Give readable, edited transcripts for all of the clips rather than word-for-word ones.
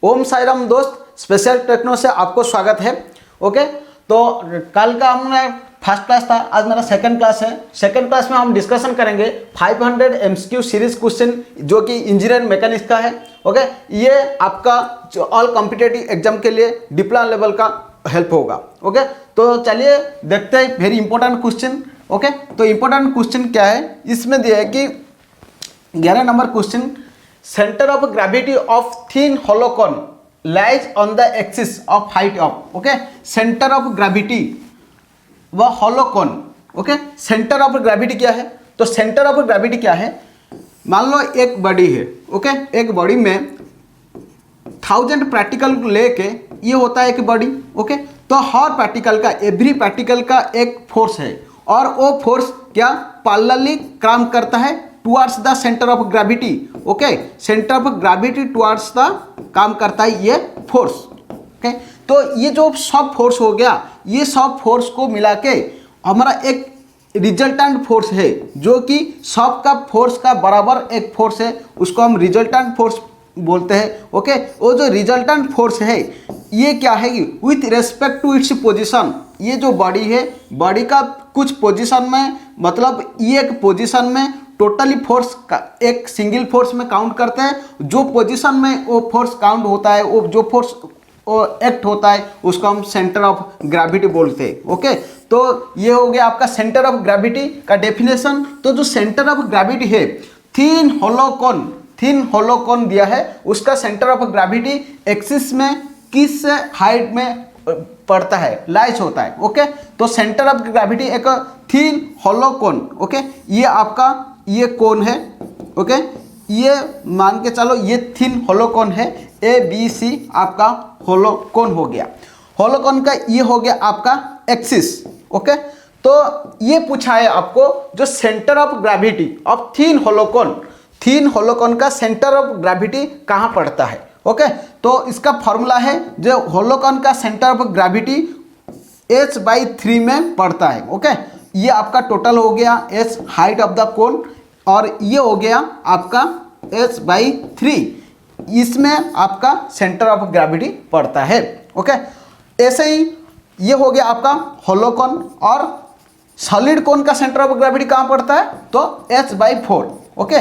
ओम साई राम दोस्त, special techno से आपको स्वागत है। ओके, तो कल का हमने फर्स्ट क्लास था, आज मेरा सेकंड क्लास है। सेकंड क्लास में हम डिस्कशन करेंगे 500 एमसीक्यू सीरीज क्वेश्चन जो कि इंजीनियर मैकेनिक्स का है। ओके, ये आपका ऑल कॉम्पिटिटिव एग्जाम के लिए डिप्लोमा लेवल का हेल्प होगा। ओके, तो चलिए देखते हैं वेरी इंपॉर्टेंट क्वेश्चन। ओके, तो इंपॉर्टेंट क्वेश्चन क्या है, इसमें दिया है कि 11 number question, centre of gravity of thin hollow cone lies on the axis of height of. Okay, centre of gravity व hollow cone. Okay, centre of gravity क्या है, तो सेंटर ऑफ ग्रेविटी क्या है, मान लो एक बॉडी है। ओके, एक बॉडी में 1000 पार्टिकल लेके ये होता है एक बॉडी। ओके, तो हर पार्टिकल का, एवरी पार्टिकल का एक फोर्स है और वो फोर्स क्या पैरेलली काम करता है towards the centre of gravity. Okay, centre of gravity towards the काम करता है ये फोर्स। ओके, तो ये जो सब फोर्स हो गया, ये सब फोर्स को मिला के हमारा एक रिजल्टेंट फोर्स है जो कि सब का फोर्स का बराबर एक फोर्स है, उसको हम रिजल्टेंट फोर्स बोलते हैं। ओके, वो जो रिजल्टेंट फोर्स है ये क्या है कि with respect to its position, ये जो बॉडी है, बॉडी का कुछ पोजीशन में, मतलब ये एक पोजीशन में टोटली फोर्स का एक सिंगल फोर्स में काउंट करते हैं। जो पोजीशन में वो फोर्स काउंट होता है, वो जो फोर्स वो एक्ट होता है, उसको हम सेंटर ऑफ ग्रेविटी बोलते हैं। ओके, तो ये हो गया आपका सेंटर ऑफ ग्रेविटी का डेफिनेशन। तो जो सेंटर ऑफ ग्रेविटी है, थिन होलो कोन दिया है, उसका सेंटर ऑफ ग्रेविटी एक्सिस में किस हाइट में पड़ता है, लाइज होता है। ओके, तो सेंटर ऑफ ग्रेविटी एक थिन होलो कोन। ओके, ये आपका ये कोन है। ओके, ये मान के चलो ये थिन होलो कोन है, ए बी सी आपका होलो कोन हो गया। होलो कोन का ये हो गया आपका एक्सिस। ओके, तो ये पूछा है आपको जो centre of gravity of thin hollow cone का सेंटर ऑफ ग्रेविटी कहाँ पड़ता है। ओके, तो इसका फॉर्मूला है जो होलो कोन का सेंटर ऑफ ग्रेविटी h/3 में पड़ता है। ओके, ये आपका टोटल हो गया h height of the cone और ये हो गया आपका h/3, इसमें आपका सेंटर ऑफ ग्रेविटी पड़ता है। ओके, ऐसे ही ये हो गया आपका होलो कोन। और सॉलिड कोन का सेंटर ऑफ ग्रेविटी कहाँ पड़ता है, तो h/4। ओके,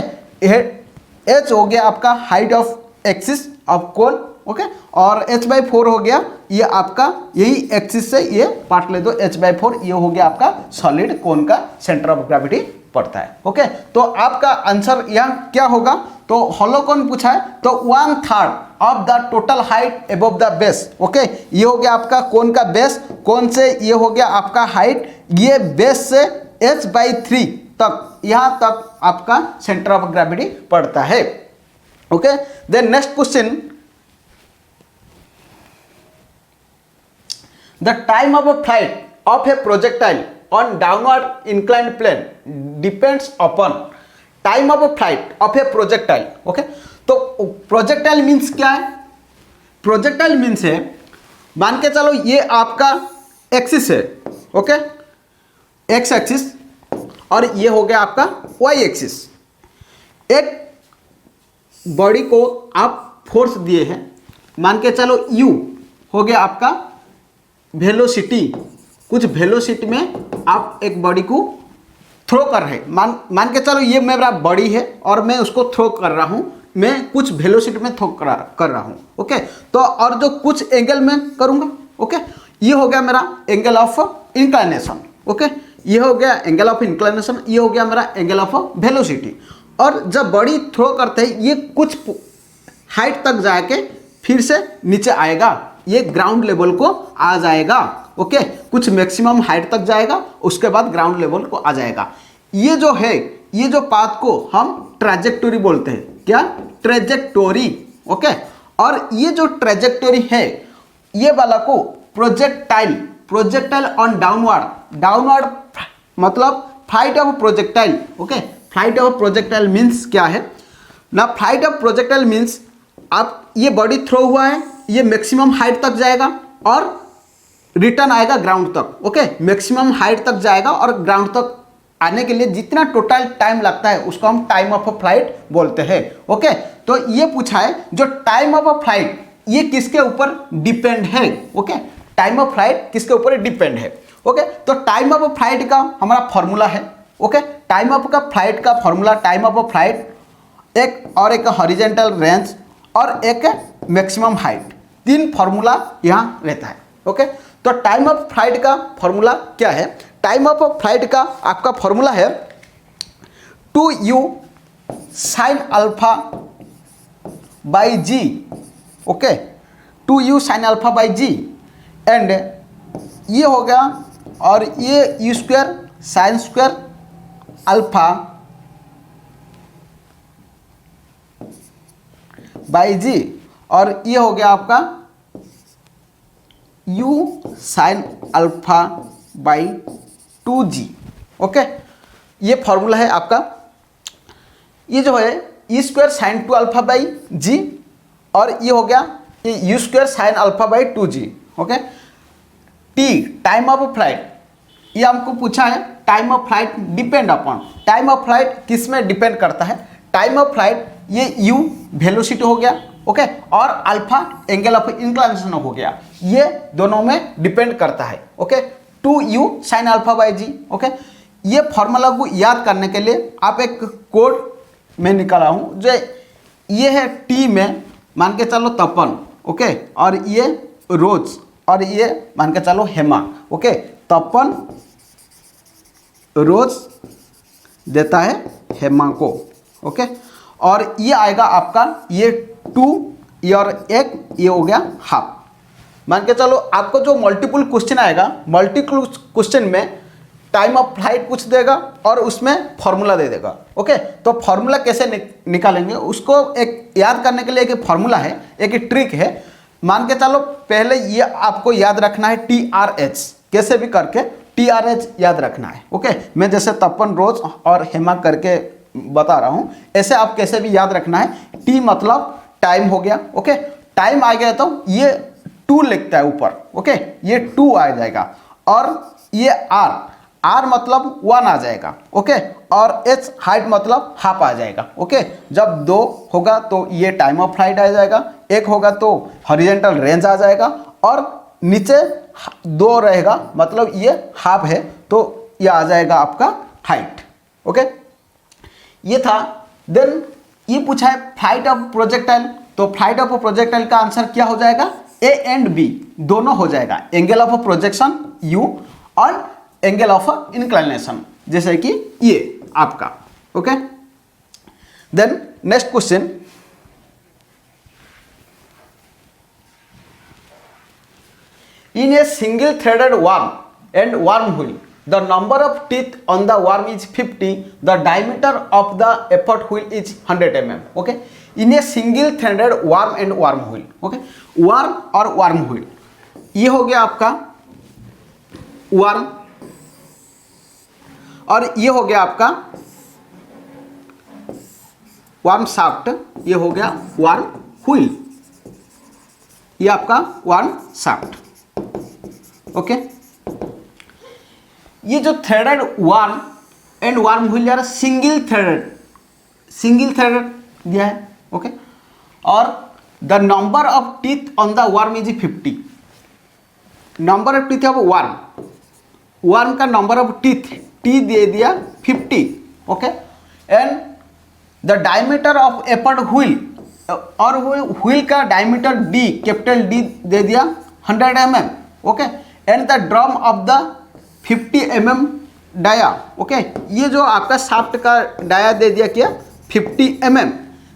h हो गया आपका height of axis of cone. Okay, और h/4 हो गया ये आपका, यही एक्सिस से ये पार्ट ले दो, h/4 ये हो गया आपका सॉलिड कोन का सेंटर ऑफ ग्रेविटी पड़ता है। ओके, तो आपका आंसर यहाँ क्या होगा, तो होलो कोन पूछा है तो 1/3 of the total height above the base. Okay, ये हो गया आपका कोन का बेस, कोन से ये हो गया आपका हाइट, ये बेस से h/3 तक, यहाँ तक आपका सेंटर ऑफ ग्रेविटी पड़ता है। Okay, then next question, the time of a flight of a projectile on downward inclined plane depends upon time of a flight of a projectile। Okay, तो projectile means क्या है, projectile means है, मान के चलो ये आपका एक्सिस है। ओके, एक्स एक्सिस और ये हो गया आपका वाई एक्सिस। एक बॉडी को आप फोर्स दिए हैं, मान के चलो यू हो गया आपका वेलोसिटी, कुछ वेलोसिटी में आप एक बॉडी को थ्रो कर रहे हैं। मान के चलो ये मेरा बॉडी है और मैं उसको थ्रो कर रहा हूँ, मैं कुछ वेलोसिटी में थ्रो कर रहा हूँ। ओके, तो और जो कुछ एंगल में करूँगा। ओके, ये हो गया मेरा एंगल ऑफ इंक्लाइनेशन। ओके, ये हो गया एंगल ऑफ इंक्लाइनेशन, ये हो गया मेरा एंगल ऑफ वेलोसिटी। और जब बॉडी थ्रो करते हैं ये कुछ हाइट तक जाके फिर से नीचे आएगा, ये ग्राउंड लेवल को आ जाएगा। ओके, कुछ मैक्सिमम हाइट तक जाएगा, उसके बाद ग्राउंड लेवल को आ जाएगा। ये जो है, ये जो पाथ को हम ट्रैजेक्टोरी बोलते हैं। क्या, ट्रैजेक्टोरी। ओके, और ये जो ट्रैजेक्टोरी है, ये वाला को प्रोजेक्टाइल ऑन डाउनवर्ड मतलब flight of projectile. Okay, flight of projectile means क्या है ना, फ्लाइट ऑफ प्रोजेक्टाइल मीन्स आप ये बॉडी थ्रो हुआ है, ये मैक्सिमम हाइट तक जाएगा और रिटर्न आएगा ग्राउंड तक। ओके, मैक्सिमम हाइट तक जाएगा और ग्राउंड तक आने के लिए जितना टोटल टाइम लगता है उसको हम टाइम ऑफ अ फ्लाइट बोलते हैं। ओके, तो ये पूछा है जो टाइम ऑफ अ फ्लाइट ये किसके ऊपर डिपेंड है, ओके, टाइम ऑफ फ्लाइट किसके ऊपर डिपेंड है, ओके। तो टाइम ऑफ फ्लाइट का हमारा फॉर्मूला है, ओके, टाइम ऑफ का फ्लाइट का फॉर्मूला, टाइम ऑफ फ्लाइट एक हॉरिजॉन्टल रेंज और एक मैक्सिमम हाइट, तीन फॉर्मूला यहाँ रहता है, ओके। तो टाइम ऑफ फ्लाइट का फॉर्मूला क्या है? टाइम ऑफ फ्लाइट का आपका फॉर्मूला है 2u sine alpha by ji, okay, 2u sine alpha by g, and ये हो गया, और ये u square sine square alpha by g, और ये हो गया आपका u sine alpha by 2g, okay. ये फॉर्मूला है आपका। ये जो है e square sine 2 alpha by g, और ये हो गया ये u square sine alpha by 2g, okay. T time of flight, ये हमको पूछा है time of flight depend upon, time of flight किस में डिपेंड करता है? टाइम ऑफ फ्लाइट ये u वेलोसिटी हो गया, ओके, और अल्फा एंगल ऑफ इंक्लिनेशन हो गया, ये दोनों में डिपेंड करता है, okay. 2u sine alpha by ji, okay. ये फॉर्मूला को याद करने के लिए आप एक कोड में निकाला हूँ, जो ये है टी में मान के चलो तपन, ओके, और ये रोज, और ये मान के चलो हेमा, ओके। तपन रोज देता है हेमा को, ओके, और ये आएगा आपका ये 2, ये और एक, ये हो गया हाफ। मान के चलो आपको जो मल्टीपल क्वेश्चन आएगा, मल्टीपल क्वेश्चन में टाइम ऑफ फ्लाइट पूछ देगा और उसमें फॉर्मूला दे देगा, ओके। तो फॉर्मूला कैसे निकालेंगे उसको एक याद करने के लिए एक फॉर्मूला है, एक ट्रिक है। मान के चलो पहले ये आपको याद रखना है TRH, कैसे भी करके TRH याद रखना है, ओके। मैं जैसे तपन रोज और हेमा करके बता रहा हूँ, ऐसे आप कैसे भी याद रखना है। टी मतलब टाइम हो गया, ओके, टाइम आ गया तो ये 2 लिखता है ऊपर, ओके, ये 2 आ जाएगा, और ये R मतलब 1 आ जाएगा, ओके, और H हाइट मतलब हाफ आ जाएगा, ओके। जब 2 होगा तो ये टाइम ऑफ फ्लाइट आ जाएगा, 1 होगा तो हॉरिजॉन्टल रेंज आ जाएगा, और नीचे 2 रहेगा मतलब ये हाफ है, तो ये आ जाएगा आपका हाइट, ओके। ये था। देन ये पूछा है फ्लाइट ऑफ प्रोजेक्टाइल, तो फ्लाइट ऑफ प्रोजेक्टाइल का आंसर क्या हो जाएगा? A एंड B दोनों हो जाएगा, एंगल ऑफ प्रोजेक्शन U और एंगल ऑफ इंक्लिनेशन, जैसे कि ये आपका, okay. Then next question, in a single threaded worm and worm wheel the number of teeth on the worm is 50, the diameter of the effort wheel is 100 mm, okay. In a single threaded worm and worm wheel, okay, worm और worm wheel, ये हो गया आपका worm, और ये हो गया आपका वर्म शाफ्ट, ये हो गया वर्म व्हील, ये आपका वर्म शाफ्ट, ओके। ये जो threaded worm and worm wheel यार सिंगल थ्रेडेड दिया है, ओके, और the number of teeth on the worm is 50, number of teeth of worm का नंबर ऑफ टीथ टी दे दिया 50, okay, and the diameter of effort wheel, और wheel का diameter D capital D दे दिया 100 mm, okay, and the drum of the 50 mm dia, okay. ये जो आपका शाफ्ट का डाया दे दिया क्या 50 mm।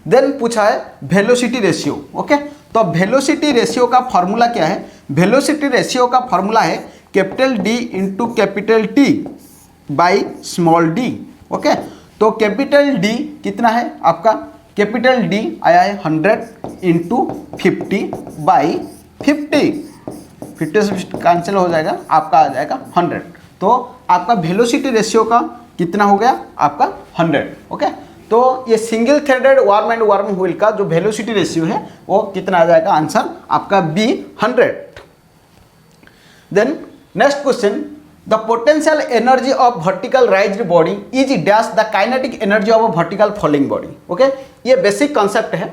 देन पूछा है वेलोसिटी रेशियो, ओके। तो वेलोसिटी रेशियो का फॉर्मूला क्या है? वेलोसिटी रेशियो का फॉर्मूला है capital D into capital T by small d, okay. तो कैपिटल D कितना है आपका? कैपिटल D आया है 100 इंटू 50 बाई 50 से कैंसिल हो जाएगा, आपका आ जाएगा 100। तो आपका वेलोसिटी रेशियो का कितना हो गया? आपका 100, ओके। तो ये single threaded worm and worm wheel का जो वेलोसिटी रेशियो है वो कितना आ जाएगा? आंसर आपका B 100। Then next question, the potential energy of vertical raised body is dash the kinetic energy of vertical falling body, okay. ये बेसिक कॉन्सेप्ट है।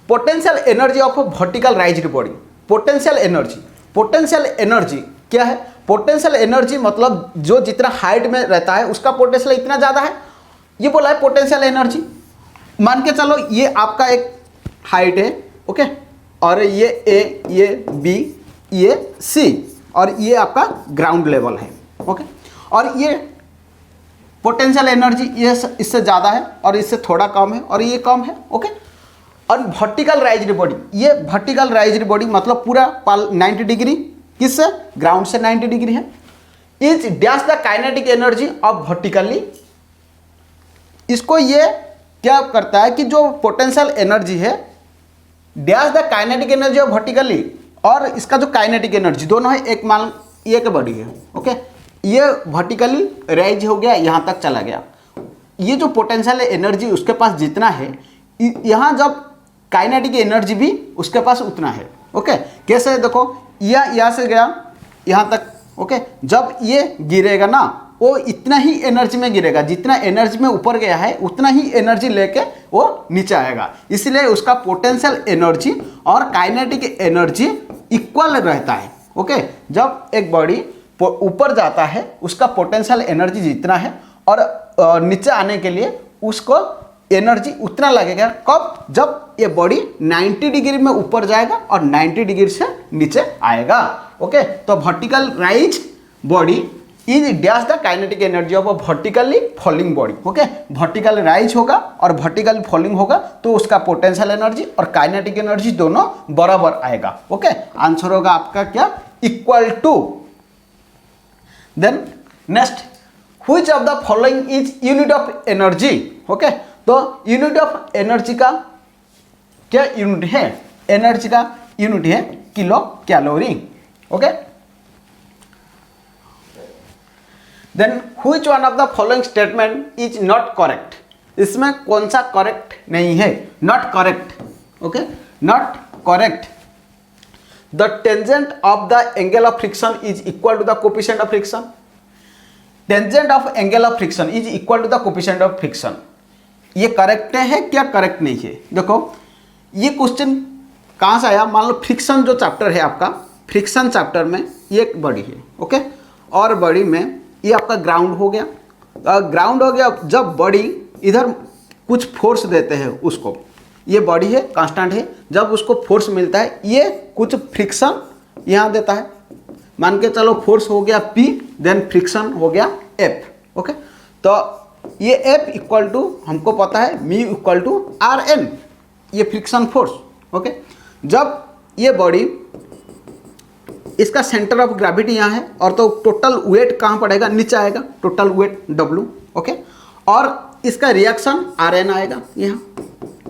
Potential energy of vertical raised body. Potential energy क्या है? Potential energy मतलब जो जितना height में रहता है उसका पोटेंशियल इतना ज़्यादा है, ये बोला है पोटेंशियल एनर्जी। मान के चलो ये आपका एक हाइट है, ओके, और ये ए, ये बी, ये सी, और ये आपका ग्राउंड लेवल है, ओके। और ये पोटेंशियल एनर्जी ये इससे ज़्यादा है और इससे थोड़ा कम है और ये कम है, ओके। और वर्टिकल राइज्ड बॉडी, ये वर्टिकल राइज्ड बॉडी मतलब पूरा 90 डिग्री, किससे? ग्राउंड से 90 डिग्री है। Is dash the kinetic energy of vertically. इसको ये क्या करता है कि जो पोटेंशियल एनर्जी है, dash the kinetic energy of vertically, और इसका जो काइनेटिक एनर्जी दोनों है, एक मान ये के बॉडी है, ओके, ये वर्टिकली राइज हो गया, यहाँ तक चला गया। ये जो पोटेंशियल एनर्जी उसके पास जितना है, यहाँ जब काइनेटिक एनर्जी भी उसके पास उतना है, ओके। कैसे? देखो यह यहाँ से गया यहाँ तक, ओके, जब ये गिरेगा ना वो इतना ही एनर्जी में गिरेगा, जितना एनर्जी में ऊपर गया है उतना ही एनर्जी लेके वो नीचे आएगा। इसलिए उसका पोटेंशियल एनर्जी और काइनेटिक एनर्जी इक्वल रहता है, ओके। जब एक बॉडी ऊपर जाता है उसका पोटेंशियल एनर्जी जितना है और नीचे आने के लिए उसको एनर्जी उतना लगेगा। कब? जब ये बॉडी 90 डिग्री में ऊपर जाएगा और 90 डिग्री से नीचे आएगा, ओके। तो vertical rise body is dash the kinetic energy of a vertically falling body, okay. Vertical rise होगा और वर्टिकल फॉलिंग होगा तो उसका पोटेंशियल एनर्जी और काइनेटिक एनर्जी दोनों बराबर आएगा, ओके। आंसर होगा आपका क्या? Equal to. Then next, which of the following is unit of energy, okay. तो यूनिट ऑफ एनर्जी का क्या यूनिट है? एनर्जी का यूनिट है kilocalorie, okay. Then which one of the following statement is not correct. इसमें कौन सा correct नहीं है? Not correct, okay, not correct. The tangent of the angle of friction is equal to the coefficient of friction. Tangent of angle of friction is equal to the coefficient of friction. ये correct है क्या? Correct नहीं है। देखो ये question कहाँ से आया? मान लो फ्रिक्शन जो चैप्टर है आपका, फ्रिक्शन चैप्टर में ये एक बॉडी है, ओके, और बॉडी में ये आपका ग्राउंड हो गया। ग्राउंड हो गया जब बॉडी इधर कुछ फोर्स देते हैं उसको, ये बॉडी है कांस्टेंट है, जब उसको फोर्स मिलता है ये कुछ फ्रिक्शन यहाँ देता है। मान के चलो फोर्स हो गया P, देन फ्रिक्शन हो गया F, ओके। तो ये F इक्वल टू हमको पता है मी इक्वल टू RN, ये फ्रिक्शन फोर्स, ओके। जब ये बॉडी इसका सेंटर ऑफ ग्रेविटी यहाँ है और तो टोटल वेट कहाँ पड़ेगा? नीचे आएगा, टोटल वेट W, ओके। और इसका रिएक्शन RN आएगा यहाँ,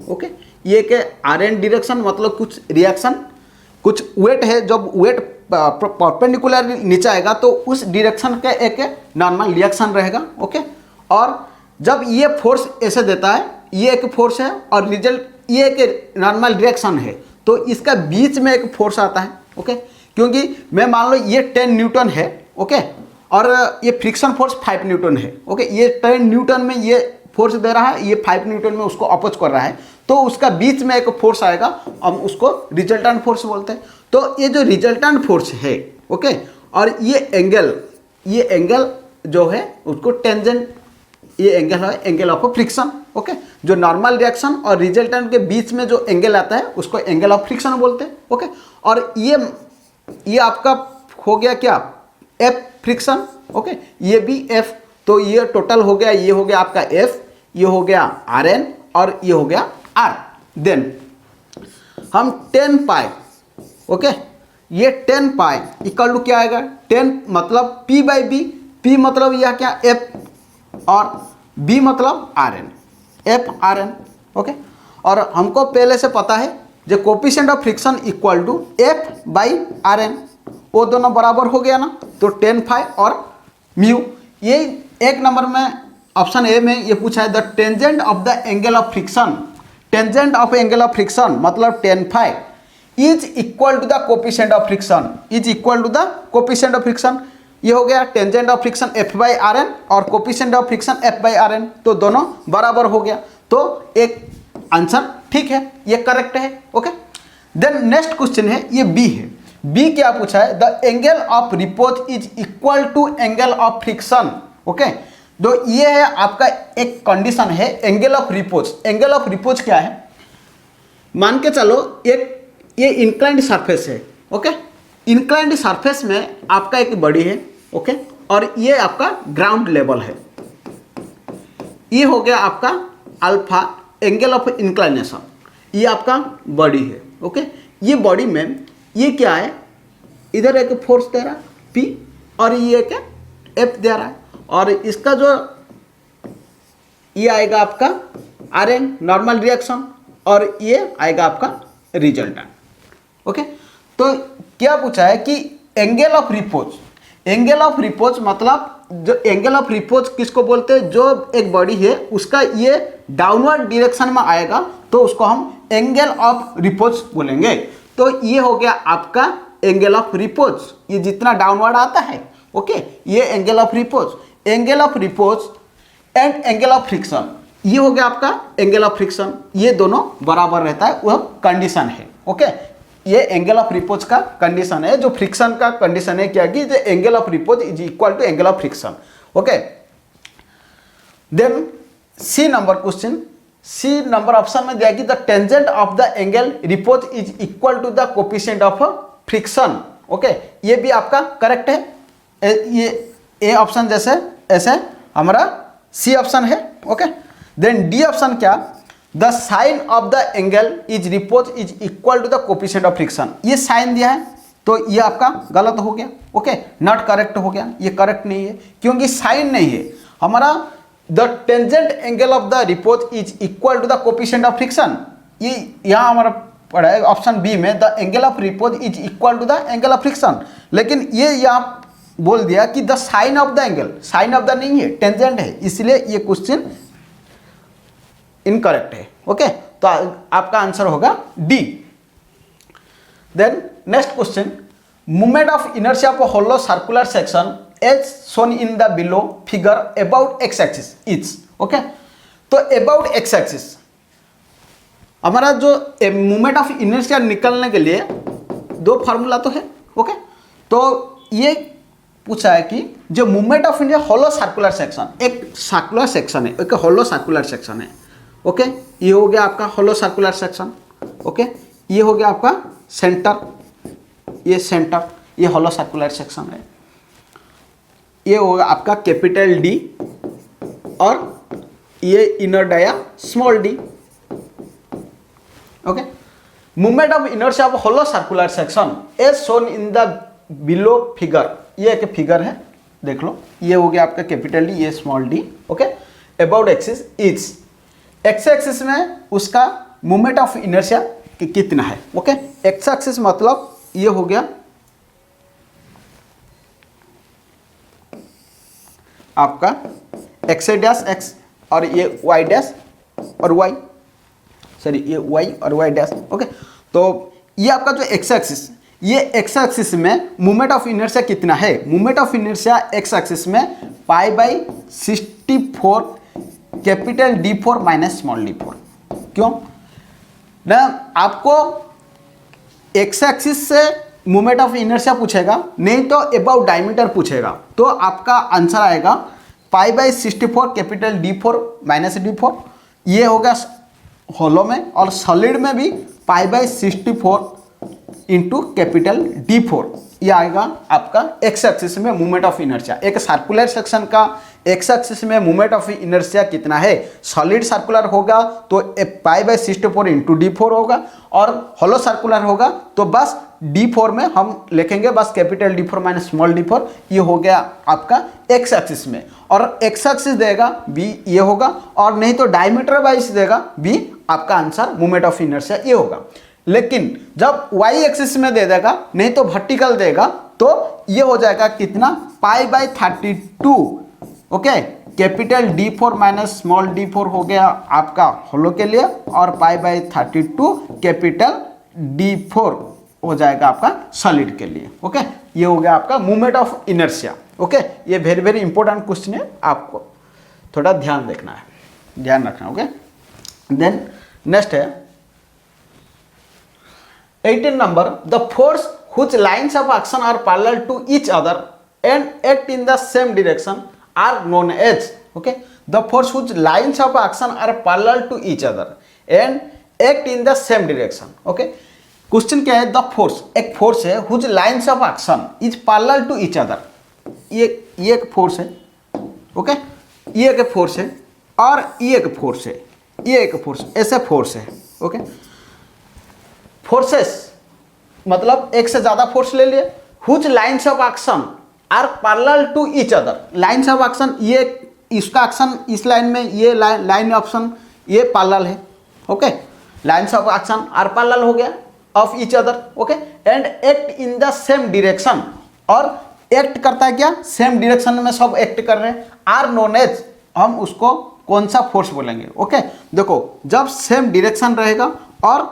ओके। ये के RN डायरेक्शन मतलब कुछ रिएक्शन, कुछ वेट है, जब वेट परपेंडिकुलर नीचे आएगा तो उस डायरेक्शन का एक नॉर्मल रिएक्शन रहेगा, ओके। और जब ये फोर्स ऐसे देता है, ये एक फोर्स है और रिजल्ट ये एक नॉर्मल डायरेक्शन है, तो इसका बीच में एक फोर्स आता है, ओके। क्योंकि मैं मान लो ये 10 न्यूटन है, ओके, और ये फ्रिक्शन फोर्स 5 न्यूटन है, ओके। ये 10 न्यूटन में ये फोर्स दे रहा है, ये 5 न्यूटन में उसको अपोज कर रहा है, तो उसका बीच में एक फोर्स आएगा, हम उसको रिजल्टेंट फोर्स बोलते हैं। तो ये जो रिजल्टेंट फोर्स है, ओके, और ये एंगल जो है उसको टेंजेंट, ये एंगल है एंगल ऑफ फ्रिक्शन, ओके। जो नॉर्मल रिएक्शन और रिजल्टेंट के बीच में जो एंगल आता है उसको एंगल ऑफ फ्रिक्शन बोलते हैं, ओके। और ये आपका हो गया क्या? F फ्रिक्शन, ओके, ये भी F, तो ये टोटल हो गया, ये हो गया आपका F, ये हो गया RN और ये हो गया R। देन हम 10 पाई, ओके, ये 10 पाई इक्वल टू क्या आएगा? 10 मतलब P बाई बी, P मतलब यह क्या? F, और B मतलब RN, F RN, ओके। और हमको पहले से पता है जो coefficient of friction equal to F by RN, वो दोनों बराबर हो गया ना, तो 10 फाई और म्यू। ये एक नंबर में ऑप्शन ए में ये पूछा है the tangent of the angle of friction, tangent of angle of friction मतलब 10 phi is equal to the coefficient of friction, is equal to the coefficient of friction. ये हो गया tangent of friction F by RN और coefficient of friction F by RN, तो दोनों बराबर हो गया। तो एक आंसर ठीक है, ये करेक्ट है। ओके, देन नेक्स्ट क्वेश्चन है, ये बी है। बी क्या पूछा है, the angle of repose is equal to angle of friction. Okay, तो ये है आपका एक कंडीशन है angle of repose. Angle of repose क्या है, मान के चलो एक ये इंक्लाइंड सरफेस है। ओके, इंक्लाइंड सरफेस में आपका एक बॉडी है। ओके, और ये आपका ग्राउंड लेवल है। ये हो गया आपका अल्फा एंगल ऑफ इंक्लाइनेशन, ये आपका बॉडी है। ओके, ये बॉडी में ये क्या है, इधर एक फोर्स दे रहा है P और ये एक F दे रहा है, और इसका जो ये आएगा आपका Rn नॉर्मल रिएक्शन, और ये आएगा आपका रिजल्टेंट। ओके, तो क्या पूछा है कि angle of repose. Angle of repose मतलब जो एंगल ऑफ रिपोज किसको बोलते हैं, जो एक बॉडी है उसका ये डाउनवर्ड डायरेक्शन में आएगा तो उसको हम एंगल ऑफ रिपोज बोलेंगे। तो ये हो गया आपका एंगल ऑफ रिपोज, ये जितना डाउनवर्ड आता है। ओके, ये angle of repose. Angle of repose and angle of friction, ये हो गया आपका एंगल ऑफ फ्रिक्शन। ये दोनों बराबर रहता है, वह कंडीशन है। ओके, ये एंगल ऑफ रिपोज का कंडीशन है। जो फ्रिक्शन का कंडीशन है क्या कि the angle of repose is equal to angle of friction. Okay, then C number question, C number option में दिया कि the tangent of the angle repose is equal to the coefficient of friction. Okay, ये भी आपका correct है। ये A option जैसे ऐसे हमारा सी ऑप्शन है। ओके, देन डी ऑप्शन क्या, the sine of the angle is repose is equal to the coefficient of friction. ये साइन दिया है तो ये आपका गलत हो गया। ओके, नॉट करेक्ट हो गया, ये करेक्ट नहीं है क्योंकि साइन नहीं है हमारा। The tangent angle of the repose is equal to the coefficient of friction, ये यहाँ हमारा पढ़ा है ऑप्शन बी में, the angle of repose is equal to the angle of friction. लेकिन ये यहाँ बोल दिया कि the sine of the angle, sine of the नहीं है, टेंजेंट है, इसलिए ये क्वेश्चन इनकरेक्ट है। ओके, तो आपका आंसर होगा D. Then next question, movement of inertia of hollow circular section as shown in the below figure about X axis is. Okay, तो अबाउट एक्स एक्सिस हमारा जो मूवमेंट ऑफ इनर्शिया निकलने के लिए दो फार्मूला तो है। ओके, तो ये पूछा है कि जो movement of India hollow circular section, एक सर्कुलर सेक्शन है, एक होलो सर्कुलर सेक्शन है। ओके, ये हो गया आपका होलो सर्कुलर सेक्शन। ओके, ये हो गया आपका सेंटर, ये सेंटर, ये होलो सर्कुलर सेक्शन है। ये होगा आपका कैपिटल डी और ये inner dia small D. Okay, movement of inertia of hollow circular section as shown in the below figure, ये एक फिगर है, देख लो। ये हो गया आपका कैपिटल डी, ये small D. Okay, about axis is, x axis में उसका मूवमेंट ऑफ इनर्शिया कितना है। ओके, एक्स एक्सिस मतलब ये हो गया आपका एक्स डैश एक्स और ये वाई डैश और वाई, सॉरी ये वाई और वाई डैश। ओके, तो ये आपका जो एक्स एक्सिस, ये एक्स एक्सिस में मूवमेंट ऑफ इनर्शिया कितना है। Movement of inertia x axis में pi by 64 capital D4 minus small d4। क्यों ना, आपको एक्स एक्सिस से मूवमेंट ऑफ इनर्शिया पूछेगा, नहीं तो अबाउट डायमीटर पूछेगा, तो आपका आंसर आएगा पाई by 64 capital D4 minus d4। ये होगा होलो में, और सॉलिड में भी पाई बाई 64 इंटू कैपिटल D4। ये आएगा आपका एक्स एक्सिस में मूवमेंट ऑफ इनर्शिया। एक सर्कुलर सेक्शन का एक्स एक्सिस में मूवमेंट ऑफ इनर्शिया कितना है, सॉलिड सर्कुलर होगा तो पाई बाई 64 इंटू D4 होगा, और होलो सर्कुलर होगा तो बस D4 में हम लिखेंगे बस capital D4 minus small d4। ये हो गया आपका एक्स एक्सिस में, और एक्स एक्सिस देगा बी, ये होगा, और नहीं तो डायमीटर वाइज देगा बी, आपका आंसर मूवमेंट ऑफ इनर्शिया ये होगा। लेकिन जब वाई एक्सिस में दे देगा, नहीं तो वर्टिकल देगा, तो ये हो जाएगा कितना, pi by 32। Okay, capital D4 minus small d4 हो गया आपका होलो के लिए, और पाई बाई 32 कैपिटल D4 हो जाएगा आपका सॉलिड के लिए। ओके, ये हो गया आपका मूवमेंट ऑफ इनर्शिया। ओके, ये वेरी वेरी इंपॉर्टेंट क्वेश्चन है, आपको थोड़ा ध्यान देखना है, ध्यान रखना। ओके, देन नेक्स्ट है 18 number, the force whose lines of action are parallel to each other and act in the same direction are known as, okay, the force whose lines of action are parallel to each other and act in the same direction, okay. Question क्या है, the force, एक force है whose lines of action is parallel to each other, ये एक force है, okay, ये एक force है और ये एक फोर्स है, ये एक फोर्स, ऐसे फोर्स है, ओके। फोर्सेस मतलब एक से ज्यादा फोर्स ले लिए, whose lines of action are parallel to each other, lines of action, ये इसका एक्शन इस लाइन में, ये लाइन ऑप्शन ये पैरेलल है, okay, lines of action are parallel हो गया of each other, okay, and act in the same direction, और एक्ट करता है क्या, सेम डिरेक्शन में सब एक्ट कर रहे हैं, आर नोन एज, हम उसको कौन सा फोर्स बोलेंगे, ओके। देखो जब सेम डिरेक्शन रहेगा और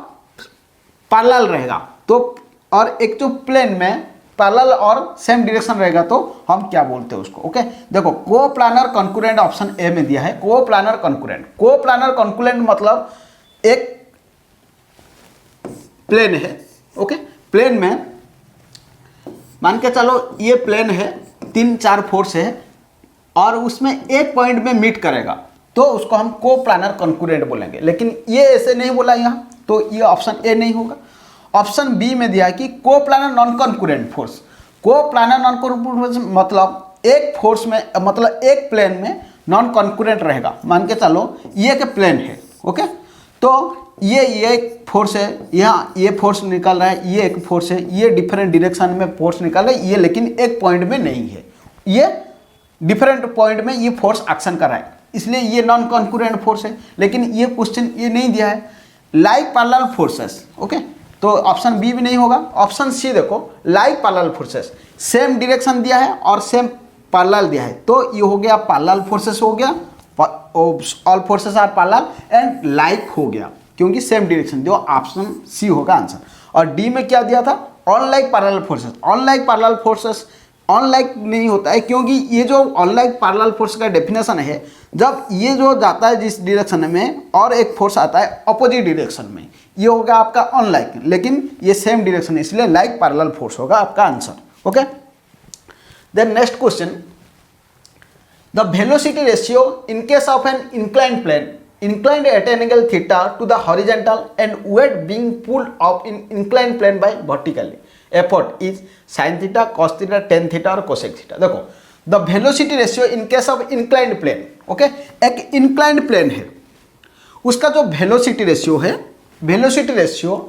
पैरेलल रहेगा तो, और एक जो प्लेन में पैरेलल और सेम डिरेक्शन रहेगा तो हम क्या बोलते हैं उसको, ओके। देखो कोप्लानर कॉन्करेंट ऑप्शन ए में दिया है, कोप्लानर कॉन्करेंट, कोप्लानर कॉन्करेंट मतलब एक प्लेन है, ओके, प्लेन में मान के चलो ये प्लेन है, 3-4 फोर्स है और उसमें एक पॉइंट में मीट करेगा तो उसको हम कोप्लानर कॉन्करेंट बोलेंगे, लेकिन ये ऐसे नहीं बोला यहाँ, तो ये ऑप्शन ए नहीं होगा। ऑप्शन बी में दिया है कि coplanar non concurrent force, coplanar non concurrent force मतलब एक फोर्स में, मतलब एक प्लेन में नॉन कॉन्करेंट रहेगा, मान के चलो ये एक प्लेन है, ओके, तो ये एक फोर्स है, यहाँ ये फोर्स निकल रहा है, ये एक फोर्स है, ये डिफरेंट डायरेक्शन में फोर्स निकल रहा है, ये लेकिन एक पॉइंट में नहीं है, ये डिफरेंट पॉइंट में ये फोर्स एक्शन कर रहा है, इसलिए ये नॉन कॉन्करेंट फोर्स है। लेकिन ये क्वेश्चन ये नहीं दिया है लाइक पैरेलल फोर्सेस, ओके, तो ऑप्शन बी भी नहीं होगा। ऑप्शन सी देखो, like parallel forces, same direction दिया है और सेम पैरेलल दिया है, तो ये हो गया पैरेलल फोर्सेस हो गया, all forces are parallel and like हो गया क्योंकि सेम डायरेक्शन दिया, ऑप्शन सी होगा आंसर। और डी में क्या दिया था, unlike parallel forces, unlike parallel forces, unlike नहीं होता है क्योंकि ये जो अनलाइक पैरेलल फोर्स का डेफिनेशन है, जब ये जो जाता है जिस डायरेक्शन में और एक फोर्स आता है अपोजिट डायरेक्शन में, ये होगा आपका अनलाइक, लेकिन ये सेम डायरेक्शन है इसलिए लाइक पैरेलल फोर्स होगा आपका answer, okay. Then next question, the velocity ratio in case of an inclined plane inclined at an angle theta to the horizontal and weight being pulled up in inclined plane by vertically, effort is sin theta, cos theta, tan theta और cosec theta। देखो the velocity ratio in case of inclined plane, okay, एक inclined plane है, उसका जो velocity ratio है, velocity ratio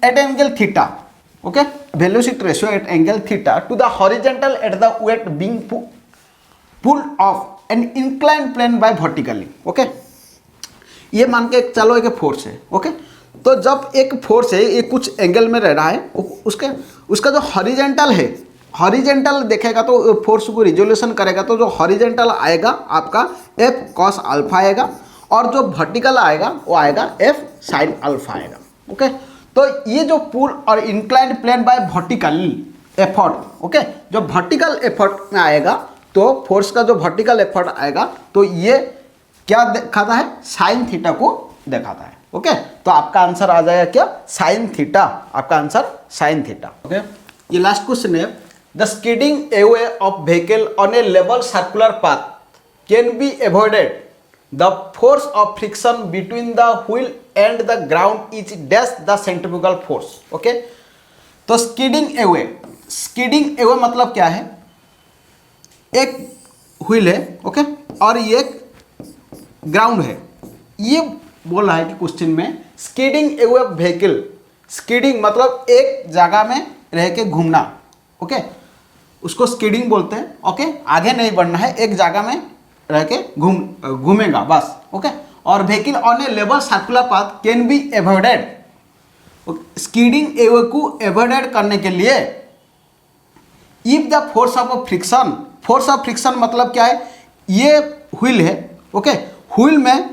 at angle theta, okay, velocity ratio at angle theta to the horizontal at the weight being pulled off an incline plane by vertically, okay. ये मान के चलो एक फोर्स है, ओके, तो जब एक फोर्स है ये कुछ एंगल में रह रहा है, उसका जो हॉरिजेंटल है, हॉरिजेंटल देखेगा तो फोर्स को रिजोल्यूशन करेगा तो जो हॉरिजेंटल आएगा आपका एफ कॉस अल्फा आएगा और जो वर्टिकल आएगा वो आएगा एफ साइन अल्फा आएगा, ओके। तो ये जो पुल और incline plane by vertical effort, okay, जो वर्टिकल एफर्ट में आएगा तो फोर्स का जो वर्टिकल एफर्ट आएगा तो ये क्या दिखाता है, साइन थीटा को दिखाता है, ओके। तो आपका आंसर आ जाएगा क्या, साइन थीटा, आपका आंसर साइन थीटा, ओके। ये लास्ट क्वेश्चन है, the skidding away of vehicle on A level circular path can be avoided, the force of friction between the wheel and the ground is dash the centrifugal force, okay. तो skidding away मतलब क्या है, एक wheel है, okay, और ये एक ground है, ये बोल रहा है कि क्वेश्चन में स्किडिंग अवे व्हीकल, स्किडिंग मतलब एक जगह में रह के घूमना, ओके, उसको स्किडिंग बोलते हैं, ओके, आगे नहीं बढ़ना है, एक जगह में रह के घूमेगा बस, ओके। और vehicle on A level circular path can be avoided, skidding away को अवॉइडेड करने के लिए if the force of friction, force of friction मतलब क्या है, ये व्हील है, ओके, व्हील में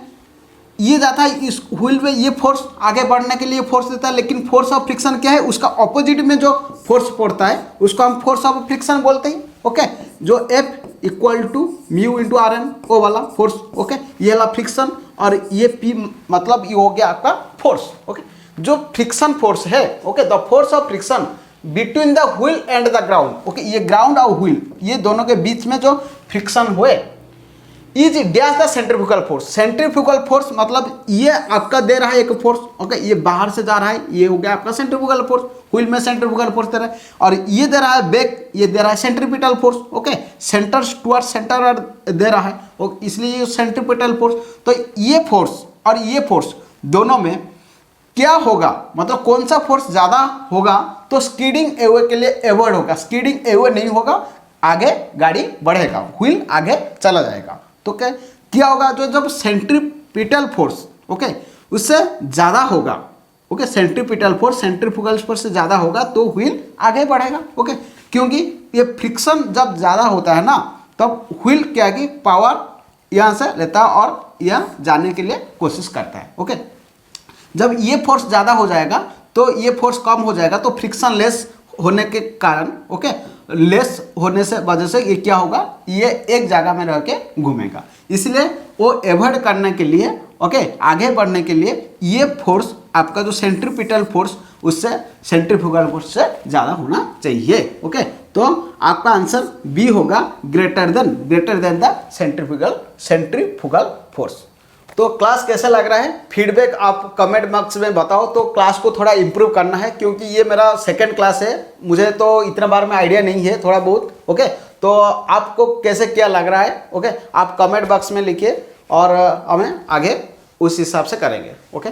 ये जाता है, इस व्हील में ये फोर्स आगे बढ़ने के लिए फोर्स देता है, लेकिन फोर्स ऑफ फ्रिक्शन क्या है, उसका ऑपोजिट में जो फोर्स पड़ता है उसको हम फोर्स ऑफ फ्रिक्शन बोलते हैं, ओके, जो F equal to mu into R N, वो वाला फोर्स, ओके, ये वाला फ्रिक्शन, और ये P मतलब ये हो गया आपका फोर्स, ओके। जो फ्रिक्शन फोर्स है, okay, the force of friction between the wheel and the ground, okay, ये ग्राउंड और व्हील ये दोनों के बीच में जो फ्रिक्शन हुए is dash the centrifugal force. Centrifugal force मतलब ये आपका दे रहा है एक फोर्स, ओके, ये बाहर से जा रहा है, ये हो गया आपका सेंट्रीफ्यूगल फोर्स, व्हील में सेंट्रीफ्यूगल फोर्स दे रहा है, और ये दे रहा है बैक, ये दे रहा है centripetal force, okay, centre toward centre दे रहा है, ओके, इसलिए ये सेंट्रीपिटल फोर्स। तो ये फोर्स और ये फोर्स दोनों में क्या होगा, मतलब कौन सा फोर्स ज़्यादा होगा, तो स्कीडिंग एवे के लिए एवर्ड होगा, स्कीडिंग एवे नहीं होगा, आगे गाड़ी बढ़ेगा, व्हील आगे चला जाएगा। तो क्या होगा, जो जब सेंट्रीपिटल फोर्स, ओके, उससे ज़्यादा होगा, okay, centripetal force centrifugal force से ज़्यादा होगा तो व्हील आगे बढ़ेगा, ओके, क्योंकि ये फ्रिक्शन जब ज़्यादा होता है ना तब व्हील क्या की पावर यहाँ से लेता है और यह जाने के लिए कोशिश करता है, ओके। जब ये फोर्स ज़्यादा हो जाएगा तो ये फोर्स कम हो जाएगा, तो फ्रिक्शन लेस होने के कारण, ओके, लेस होने से वजह से ये क्या होगा, ये एक जगह में रह के घूमेगा, इसलिए वो एवॉइड करने के लिए, ओके, आगे बढ़ने के लिए ये फोर्स आपका जो सेंट्रीपिटल फोर्स उससे सेंट्रीफ्यूगल फोर्स से ज़्यादा होना चाहिए, ओके। तो आपका आंसर बी होगा, greater than the centrifugal force. तो क्लास कैसा लग रहा है, फीडबैक आप कमेंट बॉक्स में बताओ। तो क्लास को थोड़ा इम्प्रूव करना है क्योंकि ये मेरा सेकंड क्लास है, मुझे तो इतना बार में आइडिया नहीं है, थोड़ा बहुत, ओके। तो आपको कैसे क्या लग रहा है, ओके, आप कमेंट बॉक्स में लिखिए और हमें आगे उस हिसाब से करेंगे, ओके।